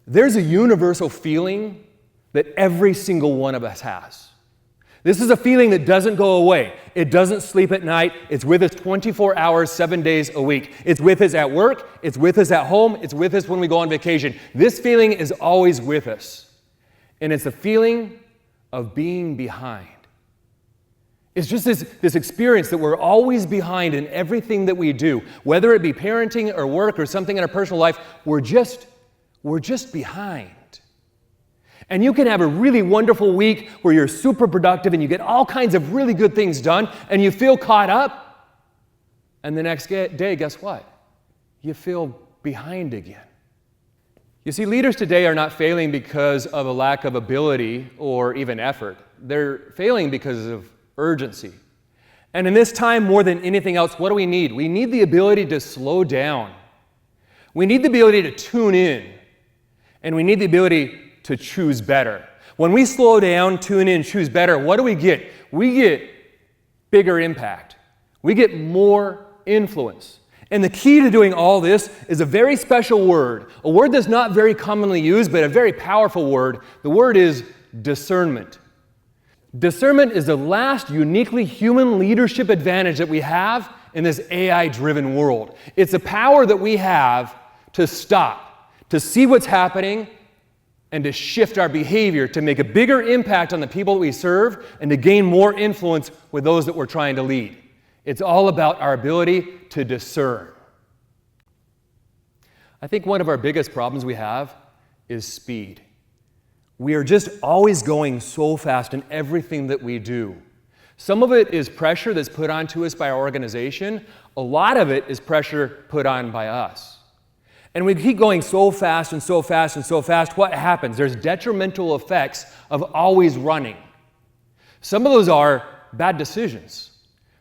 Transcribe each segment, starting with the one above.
There's a universal feeling that every single one of us has. This is a feeling that doesn't go away. It doesn't sleep at night. It's with us 24 hours, 7 days a week. It's with us at work. It's with us at home. It's with us when we go on vacation. This feeling is always with us. And it's a feeling of being behind. It's just this experience that we're always behind in everything that we do. Whether it be parenting or work or something in our personal life, we're just behind. And you can have a really wonderful week where you're super productive and you get all kinds of really good things done and you feel caught up. And the next day, guess what? You feel behind again. You see, leaders today are not failing because of a lack of ability or even effort. They're failing because of urgency. And in this time, more than anything else, what do we need? We need the ability to slow down. We need the ability to tune in. And we need the ability to choose better. When we slow down, tune in, choose better, what do we get? We get bigger impact. We get more influence. And the key to doing all this is a very special word, a word that's not very commonly used, but a very powerful word. The word is discernment. Discernment is the last uniquely human leadership advantage that we have in this AI-driven world. It's a power that we have to stop, to see what's happening, and to shift our behavior to make a bigger impact on the people that we serve and to gain more influence with those that we're trying to lead. It's all about our ability to discern. I think one of our biggest problems we have is speed. We are just always going so fast in everything that we do. Some of it is pressure that's put onto us by our organization. A lot of it is pressure put on by us. And we keep going so fast and so fast and so fast, what happens? There's detrimental effects of always running. Some of those are bad decisions.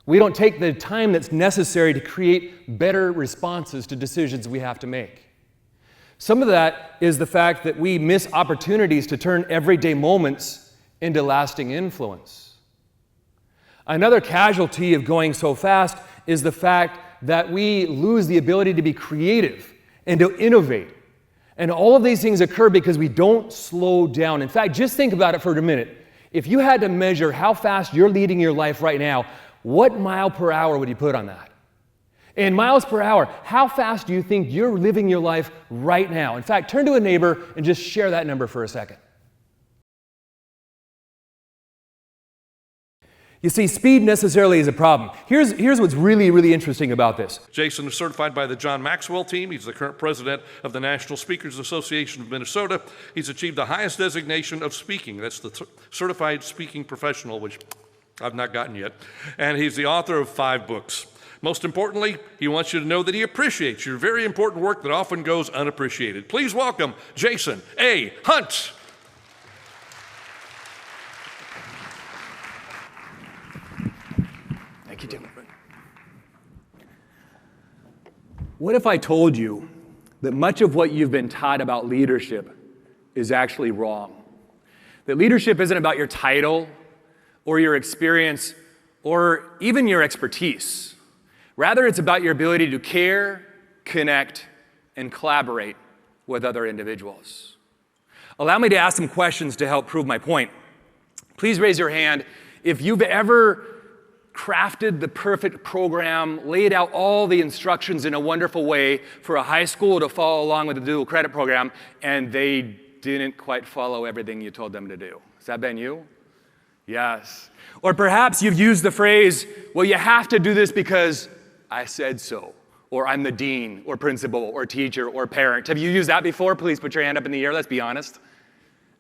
We don't take the time that's necessary to create better responses to decisions we have to make. Some of that is the fact that we miss opportunities to turn everyday moments into lasting influence. Another casualty of going so fast is the fact that we lose the ability to be creative and to innovate. And all of these things occur because we don't slow down. In fact, just think about it for a minute. If you had to measure how fast you're leading your life right now, what mile per hour would you put on that? In miles per hour, how fast do you think you're living your life right now? In fact, turn to a neighbor and just share that number for a second. You see, speed necessarily is a problem. Here's what's really, really interesting about this. Jason is certified by the John Maxwell team. He's the current president of the National Speakers Association of Minnesota. He's achieved the highest designation of speaking. That's the Certified Speaking Professional, which I've not gotten yet. And he's the author of 5 books. Most importantly, he wants you to know that he appreciates your very important work that often goes unappreciated. Please welcome Jason A. Hunt. Thank you, Tim. What if I told you that much of what you've been taught about leadership is actually wrong? That leadership isn't about your title or your experience or even your expertise. Rather, it's about your ability to care, connect, and collaborate with other individuals. Allow me to ask some questions to help prove my point. Please raise your hand if you've ever crafted the perfect program, laid out all the instructions in a wonderful way for a high school to follow along with the dual credit program, and they didn't quite follow everything you told them to do. Has that been you? Yes. Or perhaps you've used the phrase, well, you have to do this because I said so, or I'm the dean, or principal, or teacher, or parent. Have you used that before? Please put your hand up in the air, let's be honest.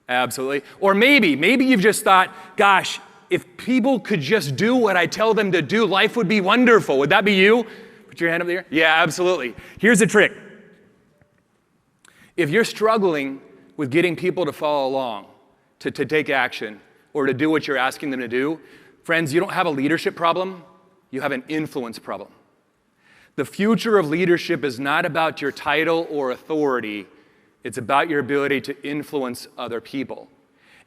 Absolutely. Or maybe you've just thought, gosh, if people could just do what I tell them to do, life would be wonderful. Would that be you? Put your hand up there. Yeah, absolutely. Here's the trick. If you're struggling with getting people to follow along, to take action, or to do what you're asking them to do, friends, you don't have a leadership problem, you have an influence problem. The future of leadership is not about your title or authority, it's about your ability to influence other people.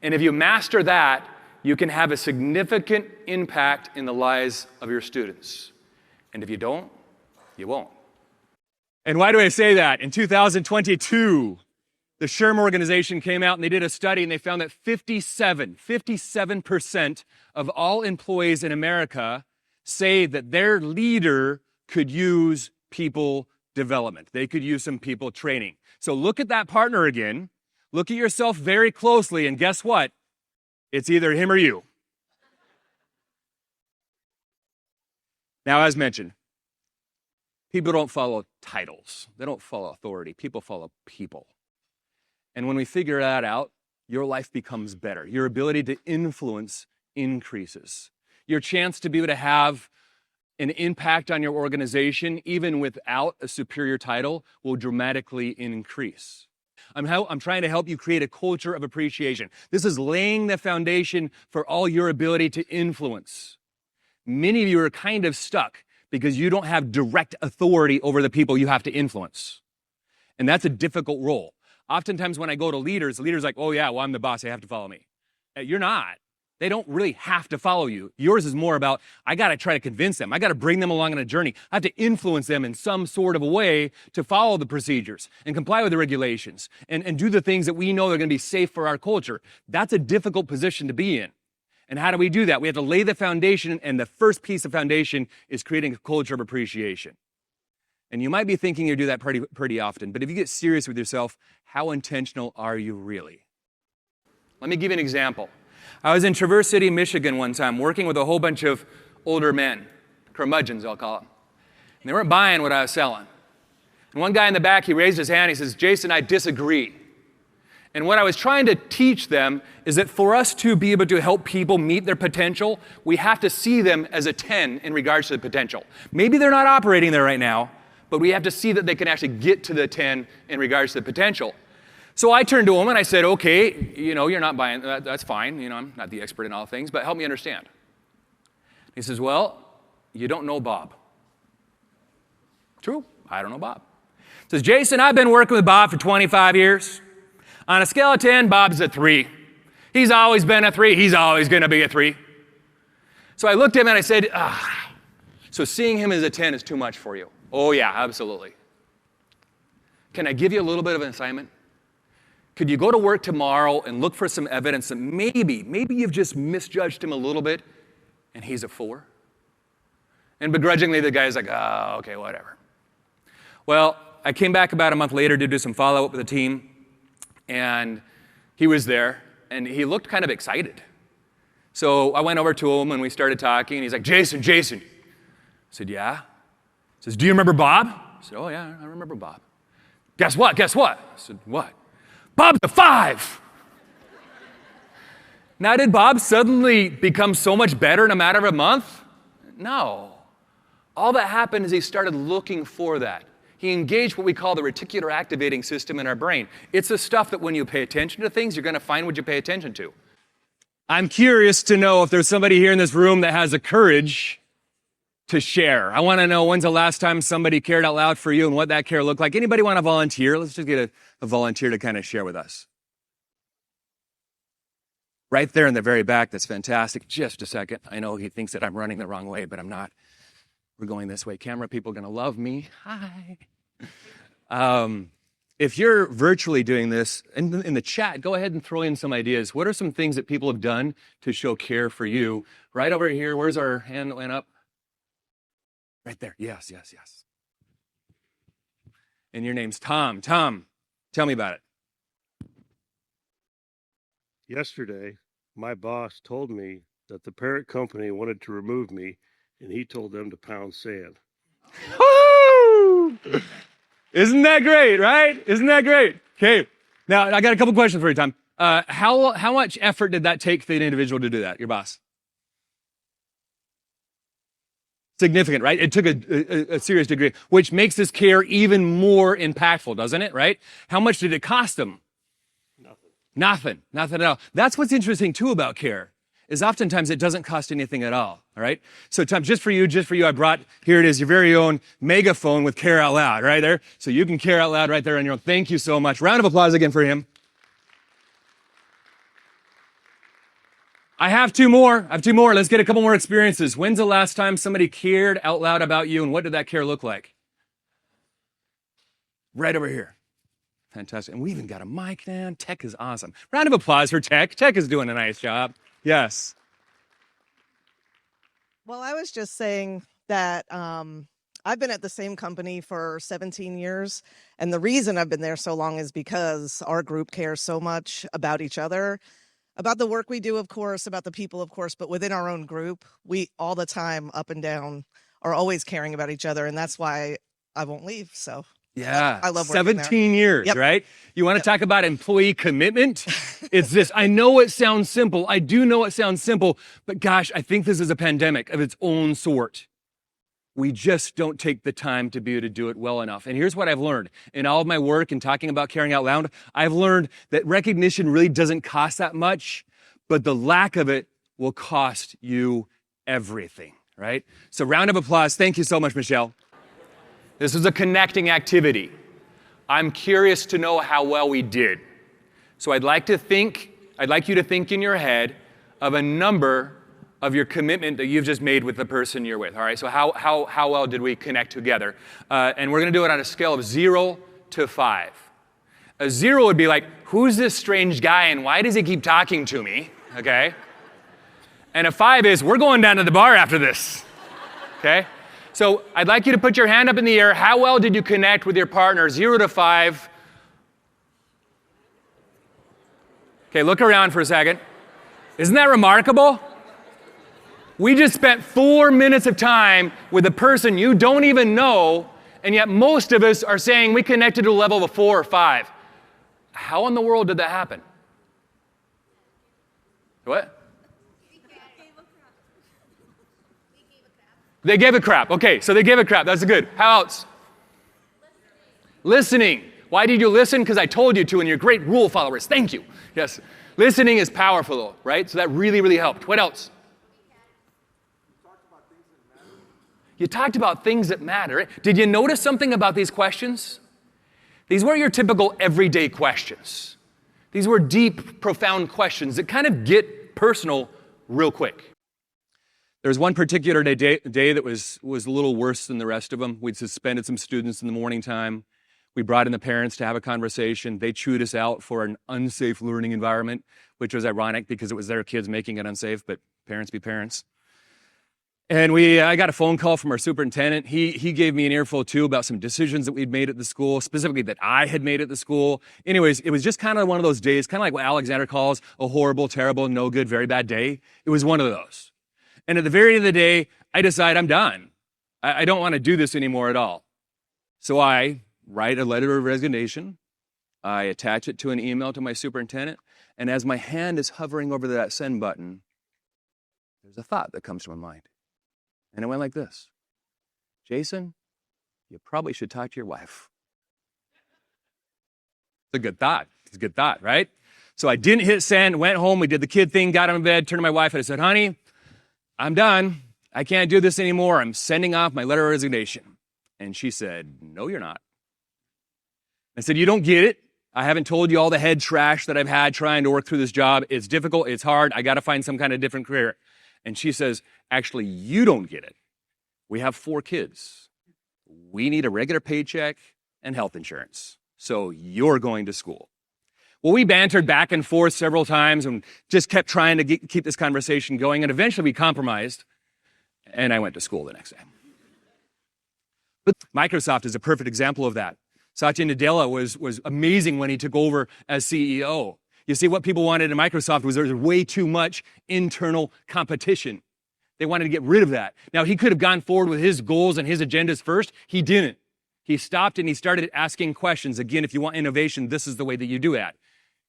And if you master that, you can have a significant impact in the lives of your students. And if you don't, you won't. And why do I say that? In 2022, The SHRM organization came out and they did a study and they found that 57% of all employees in America say that their leader could use people development. They could use some people training. So look at that partner again. Look at yourself very closely and guess what? It's either him or you. Now, as mentioned, people don't follow titles. They don't follow authority. People follow people. And when we figure that out, your life becomes better. Your ability to influence increases. Your chance to be able to have an impact on your organization, even without a superior title, will dramatically increase. I'm trying to help you create a culture of appreciation. This is laying the foundation for all your ability to influence. Many of you are kind of stuck because you don't have direct authority over the people you have to influence. And that's a difficult role. Oftentimes when I go to leaders are like, oh yeah, well, I'm the boss, they have to follow me. You're not. They don't really have to follow you. Yours is more about, I gotta try to convince them. I gotta bring them along on a journey. I have to influence them in some sort of a way to follow the procedures and comply with the regulations and do the things that we know are gonna be safe for our culture. That's a difficult position to be in. And how do we do that? We have to lay the foundation, and the first piece of foundation is creating a culture of appreciation. And you might be thinking you do that pretty often, but if you get serious with yourself, how intentional are you really? Let me give you an example. I was in Traverse City, Michigan one time working with a whole bunch of older men, curmudgeons I'll call them. And they weren't buying what I was selling. And one guy in the back, he raised his hand, he says, Jason, I disagree. And what I was trying to teach them is that for us to be able to help people meet their potential, we have to see them as a 10 in regards to the potential. Maybe they're not operating there right now, but we have to see that they can actually get to the 10 in regards to the potential. So I turned to him and I said, okay, you're not buying, that's fine. I'm not the expert in all things, but help me understand. He says, well, you don't know Bob. True, I don't know Bob. He says, Jason, I've been working with Bob for 25 years. On a scale of 10, Bob's a 3. He's always been a 3. He's always going to be a 3. So I looked at him and I said, so seeing him as a 10 is too much for you. Oh yeah, absolutely. Can I give you a little bit of an assignment? Could you go to work tomorrow and look for some evidence that maybe you've just misjudged him a little bit and he's a 4? And begrudgingly the guy's like, oh, okay, whatever. Well, I came back about a month later to do some follow-up with the team, and he was there, and he looked kind of excited. So I went over to him and we started talking, and he's like, Jason. I said, yeah? He says, do you remember Bob? I said, oh yeah, I remember Bob. Guess what? I said, what? Bob's a 5. Now, did Bob suddenly become so much better in a matter of a month? No. All that happened is he started looking for that. He engaged what we call the reticular activating system in our brain. It's the stuff that when you pay attention to things, you're going to find what you pay attention to. I'm curious to know if there's somebody here in this room that has the courage to share. I want to know when's the last time somebody cared out loud for you and what that care looked like. Anybody want to volunteer? Let's just get a volunteer to kind of share with us. Right there in the very back, that's fantastic. Just a second. I know he thinks that I'm running the wrong way, but I'm not. We're going this way. Camera people are going to love me. Hi. If you're virtually doing this, in the chat, go ahead and throw in some ideas. What are some things that people have done to show care for you? Right over here, where's our hand that went up? Right there. Yes. And your name's Tom. Tom, tell me about it. Yesterday, my boss told me that the parent company wanted to remove me, and he told them to pound sand. Woo! Isn't that great, right? Isn't that great? Okay. Now, I got a couple questions for you, Tom. How much effort did that take for the individual to do that, your boss? Significant, right? It took a serious degree, which makes this care even more impactful, doesn't it, right? How much did it cost them? Nothing at all. That's what's interesting, too, about care, is oftentimes it doesn't cost anything at all right? So Tom, just for you, I brought, here it is, your very own megaphone with Care Out Loud right there. So you can care out loud right there on your own. Thank you so much. Round of applause again for him. I have two more. Let's get a couple more experiences. When's the last time somebody cared out loud about you, and what did that care look like? Right over here. Fantastic. And we even got a mic now. Tech is awesome. Round of applause for Tech. Tech is doing a nice job. Yes. Well, I was just saying that I've been at the same company for 17 years. And the reason I've been there so long is because our group cares so much about each other, about the work we do, of course, about the people, of course, but within our own group, we all the time, up and down, are always caring about each other. And that's why I won't leave. So yeah, I love working 17 years, Yep. right? You want to talk about employee commitment? It's this. I know it sounds simple. I do know it sounds simple, but gosh, I think this is a pandemic of its own sort. We just don't take the time to be able to do it well enough. And here's what I've learned. In all of my work and talking about caring out loud, I've learned that recognition really doesn't cost that much, but the lack of it will cost you everything, right? So round of applause. Thank you so much, Michelle. This is a connecting activity. I'm curious to know how well we did. So I'd like you to think in your head of a number of your commitment that you've just made with the person you're with. All right, so how well did we connect together? And we're gonna do it on a scale of 0 to 5. A 0 would be like, who's this strange guy and why does he keep talking to me? Okay? And a 5 is, we're going down to the bar after this. Okay? So I'd like you to put your hand up in the air. How well did you connect with your partner? 0 to 5. Okay, look around for a second. Isn't that remarkable? We just spent 4 minutes of time with a person you don't even know, and yet most of us are saying we connected to a level of a 4 or 5. How in the world did that happen? What? They gave a crap. Okay, so they gave a crap. That's good. How else? Listening. Why did you listen? Because I told you to, and you're great rule followers. Thank you. Yes. Listening is powerful, right? So that really, really helped. What else? You talked about things that matter. Did you notice something about these questions? These weren't your typical everyday questions. These were deep, profound questions that kind of get personal real quick. There was one particular day that was a little worse than the rest of them. We'd suspended some students in the morning time. We brought in the parents to have a conversation. They chewed us out for an unsafe learning environment, which was ironic because it was their kids making it unsafe, but parents be parents. And I got a phone call from our superintendent. He gave me an earful too about some decisions that we'd made at the school, specifically that I had made at the school. Anyways, it was just kind of one of those days, kind of like what Alexander calls a horrible, terrible, no good, very bad day. It was one of those. And at the very end of the day, I decide I'm done. I don't want to do this anymore at all. So I write a letter of resignation. I attach it to an email to my superintendent. And as my hand is hovering over that send button, there's a thought that comes to my mind. And it went like this. Jason, you probably should talk to your wife. It's a good thought. It's a good thought, right? So I didn't hit send, went home, we did the kid thing, got on bed, turned to my wife, and I said, honey, I'm done. I can't do this anymore. I'm sending off my letter of resignation. And she said, no, you're not. I said, you don't get it. I haven't told you all the head trash that I've had trying to work through this job. It's difficult. It's hard. I got to find some kind of different career. And she says, actually, you don't get it. We have 4 kids. We need a regular paycheck and health insurance. So you're going to school. Well, we bantered back and forth several times and just kept trying to keep this conversation going. And eventually we compromised, and I went to school the next day. But Microsoft is a perfect example of that. Satya Nadella was amazing when he took over as CEO. You see, what people wanted in Microsoft was there was way too much internal competition. They wanted to get rid of that. Now, he could have gone forward with his goals and his agendas first. He didn't. He stopped and he started asking questions. Again, if you want innovation, this is the way that you do that.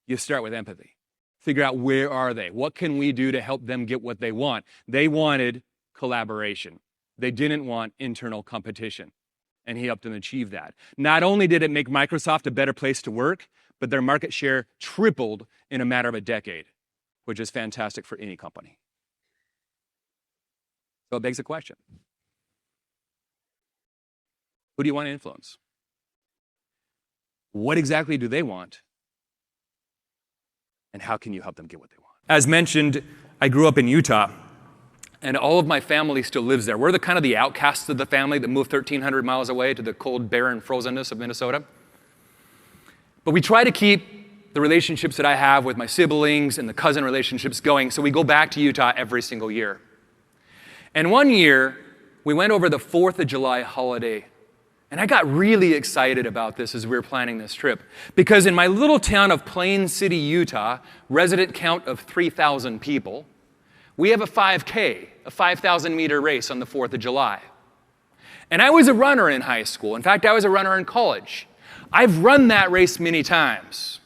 You start with empathy. Figure out where are they? What can we do to help them get what they want? They wanted collaboration. They didn't want internal competition. And he helped them achieve that. Not only did it make Microsoft a better place to work, but their market share tripled in a matter of a decade, which is fantastic for any company. So it begs a question. Who do you want to influence? What exactly do they want? And how can you help them get what they want? As mentioned, I grew up in Utah, and all of my family still lives there. We're the kind of the outcasts of the family that moved 1,300 miles away to the cold, barren frozenness of Minnesota. But we try to keep the relationships that I have with my siblings and the cousin relationships going, so we go back to Utah every single year. And one year, we went over the 4th of July holiday. And I got really excited about this as we were planning this trip. Because in my little town of Plain City, Utah, resident count of 3,000 people, we have a 5K, a 5,000 meter race on the 4th of July. And I was a runner in high school. In fact, I was a runner in college. I've run that race many times.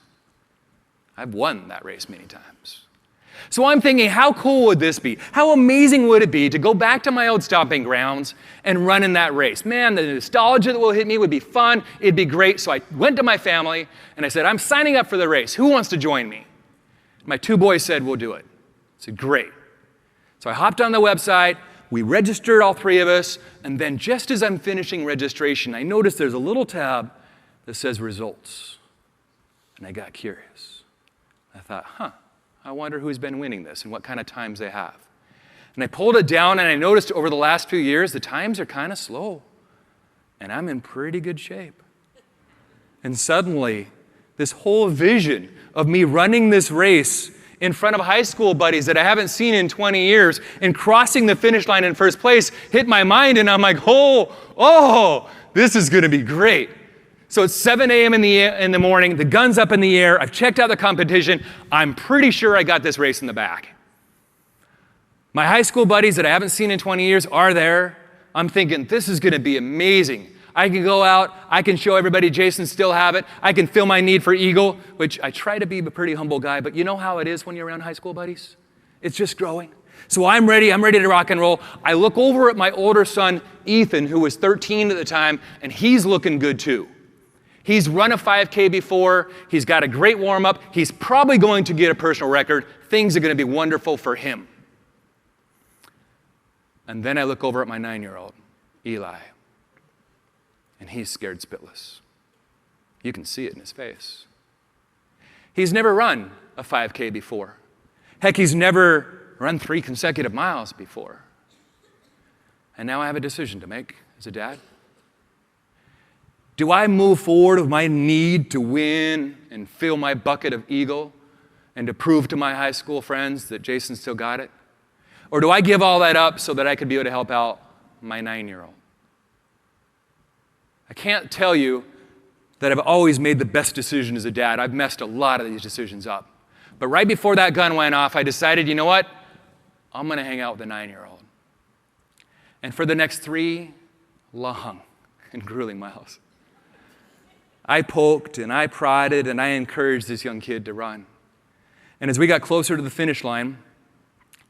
I've won that race many times. So I'm thinking, how cool would this be? How amazing would it be to go back to my old stomping grounds and run in that race? Man, the nostalgia that will hit me would be fun. It'd be great. So I went to my family and I said, I'm signing up for the race. Who wants to join me? My 2 boys said, we'll do it. I said, great. So I hopped on the website. We registered, all 3 of us. And then just as I'm finishing registration, I noticed there's a little tab that says results. And I got curious. I thought, I wonder who's been winning this and what kind of times they have. And I pulled it down and I noticed over the last few years, the times are kind of slow. And I'm in pretty good shape. And suddenly, this whole vision of me running this race in front of high school buddies that I haven't seen in 20 years and crossing the finish line in first place hit my mind, and I'm like, oh, this is going to be great. So it's 7 a.m. in the morning, the gun's up in the air, I've checked out the competition, I'm pretty sure I got this race in the bag. My high school buddies that I haven't seen in 20 years are there. I'm thinking, this is going to be amazing. I can go out, I can show everybody Jason still have it, I can feel my need for Eagle, which I try to be a pretty humble guy, but you know how it is when you're around high school buddies? It's just growing. So I'm ready to rock and roll. I look over at my older son, Ethan, who was 13 at the time, and he's looking good too. He's run a 5K before, he's got a great warm-up, he's probably going to get a personal record. Things are going to be wonderful for him. And then I look over at my 9-year-old, Eli, and he's scared spitless. You can see it in his face. He's never run a 5K before. Heck, he's never run 3 consecutive miles before. And now I have a decision to make as a dad. Do I move forward with my need to win and fill my bucket of Eagle and to prove to my high school friends that Jason still got it? Or do I give all that up so that I could be able to help out my 9-year-old? I can't tell you that I've always made the best decision as a dad. I've messed a lot of these decisions up. But right before that gun went off, I decided, you know what? I'm going to hang out with the 9-year-old. And for the next 3 long and grueling miles, I poked and I prodded and I encouraged this young kid to run. And as we got closer to the finish line,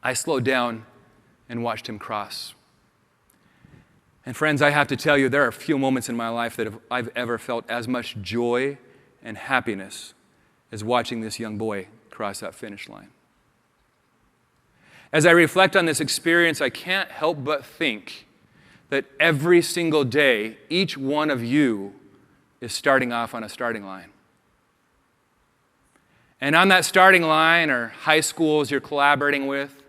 I slowed down and watched him cross. And friends, I have to tell you, there are few moments in my life that I've ever felt as much joy and happiness as watching this young boy cross that finish line. As I reflect on this experience, I can't help but think that every single day, each one of you is starting off on a starting line. And on that starting line are high schools you're collaborating with,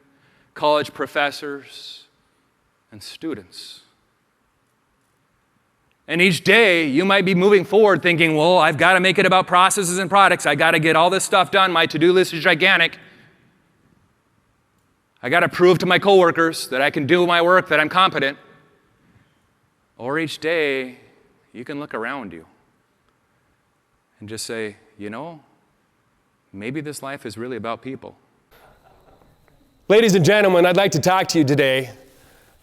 college professors, and students. And each day, you might be moving forward thinking, well, I've got to make it about processes and products. I got to get all this stuff done. My to-do list is gigantic. I got to prove to my coworkers that I can do my work, that I'm competent. Or each day, you can look around you and just say, you know, maybe this life is really about people. Ladies and gentlemen, I'd like to talk to you today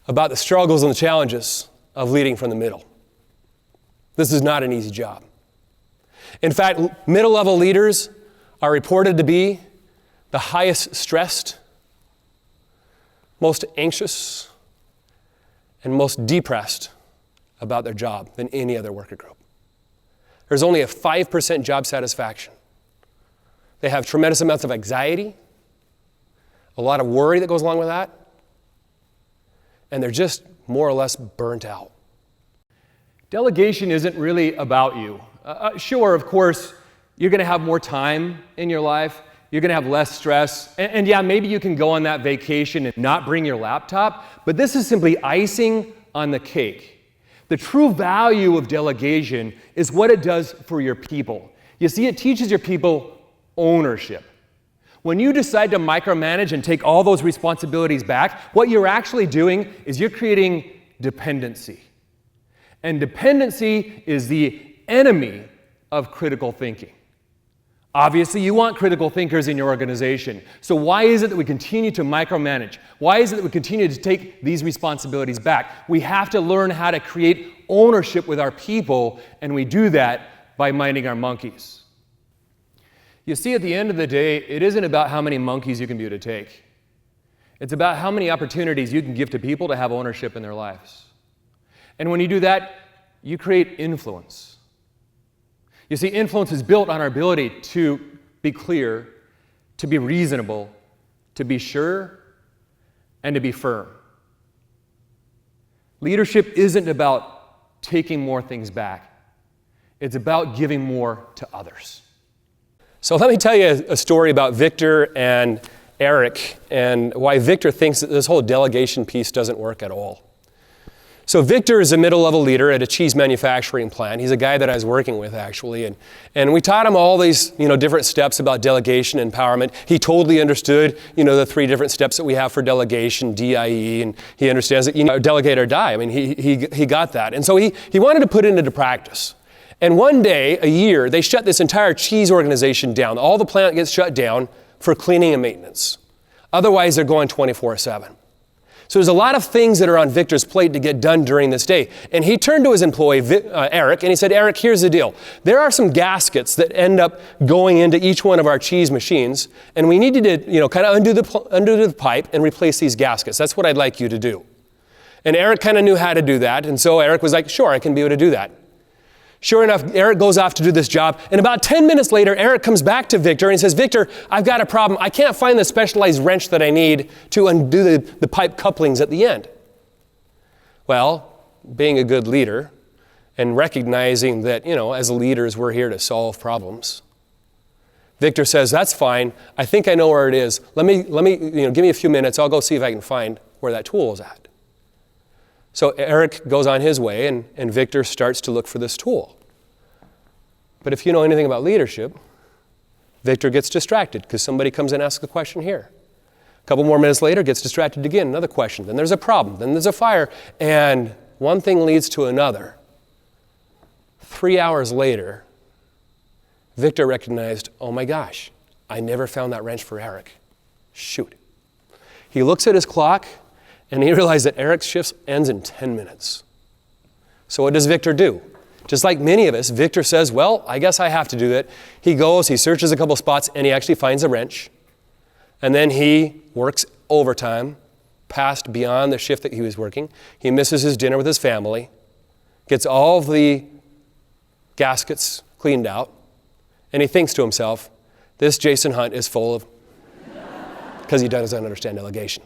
about the struggles and the challenges of leading from the middle. This is not an easy job. In fact, middle-level leaders are reported to be the highest stressed, most anxious, and most depressed about their job than any other worker group. There's only a 5% job satisfaction. They have tremendous amounts of anxiety, a lot of worry that goes along with that, and they're just more or less burnt out. Delegation isn't really about you. Sure, of course, you're going to have more time in your life. You're going to have less stress. And yeah, maybe you can go on that vacation and not bring your laptop, but this is simply icing on the cake. The true value of delegation is what it does for your people. You see, it teaches your people ownership. When you decide to micromanage and take all those responsibilities back, what you're actually doing is you're creating dependency. And dependency is the enemy of critical thinking. Obviously, you want critical thinkers in your organization. So why is it that we continue to micromanage? Why is it that we continue to take these responsibilities back? We have to learn how to create ownership with our people, and we do that by minding our monkeys. You see, at the end of the day, it isn't about how many monkeys you can be able to take. It's about how many opportunities you can give to people to have ownership in their lives. And when you do that, you create influence. You see, influence is built on our ability to be clear, to be reasonable, to be sure, and to be firm. Leadership isn't about taking more things back. It's about giving more to others. So let me tell you a story about Victor and Eric and why Victor thinks that this whole delegation piece doesn't work at all. So Victor is a middle-level leader at a cheese manufacturing plant. He's a guy that I was working with, actually. And we taught him all these, different steps about delegation and empowerment. He totally understood, the 3 different steps that we have for delegation, DIE, and he understands that, delegate or die. I mean, he got that. And so he wanted to put it into practice. And one day, a year, they shut this entire cheese organization down. All the plant gets shut down for cleaning and maintenance. Otherwise, they're going 24/7. So there's a lot of things that are on Victor's plate to get done during this day. And he turned to his employee, Eric, and he said, Eric, here's the deal. There are some gaskets that end up going into each one of our cheese machines, and we need you to, kind of undo the pipe and replace these gaskets. That's what I'd like you to do. And Eric kind of knew how to do that, and so Eric was like, sure, I can be able to do that. Sure enough, Eric goes off to do this job, and about 10 minutes later, Eric comes back to Victor and says, Victor, I've got a problem. I can't find the specialized wrench that I need to undo the pipe couplings at the end. Well, being a good leader and recognizing that, as leaders, we're here to solve problems, Victor says, that's fine. I think I know where it is. Let me, give me a few minutes. I'll go see if I can find where that tool is at. So Eric goes on his way, and Victor starts to look for this tool. But if you know anything about leadership, Victor gets distracted because somebody comes and asks a question here. A couple more minutes later, gets distracted again, another question. Then there's a problem. Then there's a fire. And one thing leads to another. 3 hours later, Victor recognized, oh my gosh, I never found that wrench for Eric. Shoot. He looks at his clock, and he realized that Eric's shift ends in 10 minutes. So what does Victor do? Just like many of us, Victor says, well, I guess I have to do that. He goes, he searches a couple spots, and he actually finds a wrench. And then he works overtime, past beyond the shift that he was working. He misses his dinner with his family, gets all of the gaskets cleaned out, and he thinks to himself, this Jason Hunt is full of, because he doesn't understand delegation.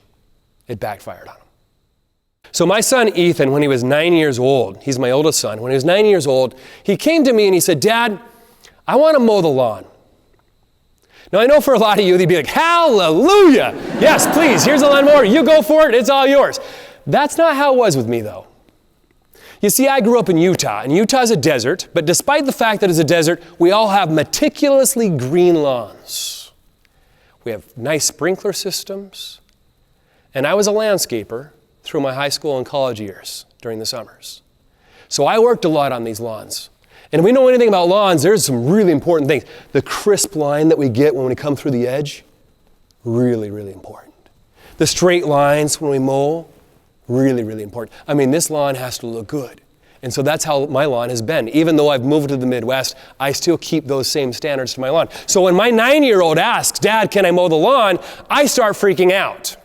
It backfired on him. So my son Ethan, when he was 9 years old, he's my oldest son, when he was 9 years old, he came to me and he said, Dad, I want to mow the lawn. Now I know for a lot of you, they'd be like, hallelujah! Yes, please, here's the lawnmower, you go for it, it's all yours. That's not how it was with me though. You see, I grew up in Utah, and Utah's a desert, but despite the fact that it's a desert, we all have meticulously green lawns. We have nice sprinkler systems, and I was a landscaper through my high school and college years during the summers. So I worked a lot on these lawns. And if we know anything about lawns, there's some really important things. The crisp line that we get when we come through the edge, really, really important. The straight lines when we mow, really, really important. I mean, this lawn has to look good. And so that's how my lawn has been. Even though I've moved to the Midwest, I still keep those same standards to my lawn. So when my 9-year-old asks, Dad, can I mow the lawn? I start freaking out.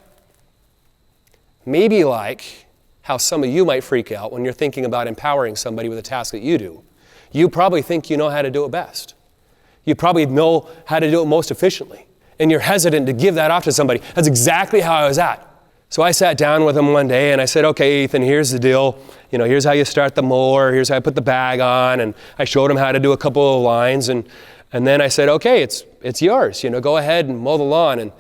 Maybe like how some of you might freak out when you're thinking about empowering somebody with a task that you do. You probably think you know how to do it best. You probably know how to do it most efficiently. And you're hesitant to give that off to somebody. That's exactly how I was at. So I sat down with him one day and I said, okay, Ethan, here's the deal. Here's how you start the mower. Here's how I put the bag on. And I showed him how to do a couple of lines. And then I said, okay, it's yours. Go ahead and mow the lawn.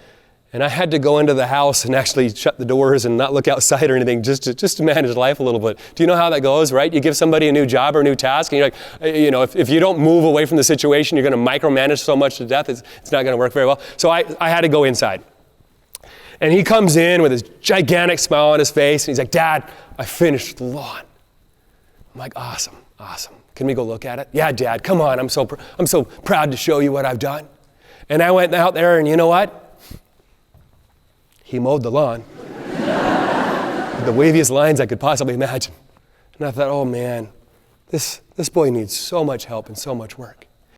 And I had to go into the house and actually shut the doors and not look outside or anything just to manage life a little bit. Do you know how that goes, right? You give somebody a new job or a new task, and you're like, if you don't move away from the situation, you're going to micromanage so much to death, it's not going to work very well. So I had to go inside. And he comes in with his gigantic smile on his face, and he's like, Dad, I finished the lawn. I'm like, awesome. Can we go look at it? Yeah, Dad, come on. I'm so proud to show you what I've done. And I went out there, and you know what? He mowed the lawn. The waviest lines I could possibly imagine. And I thought, oh man, this boy needs so much help and so much work.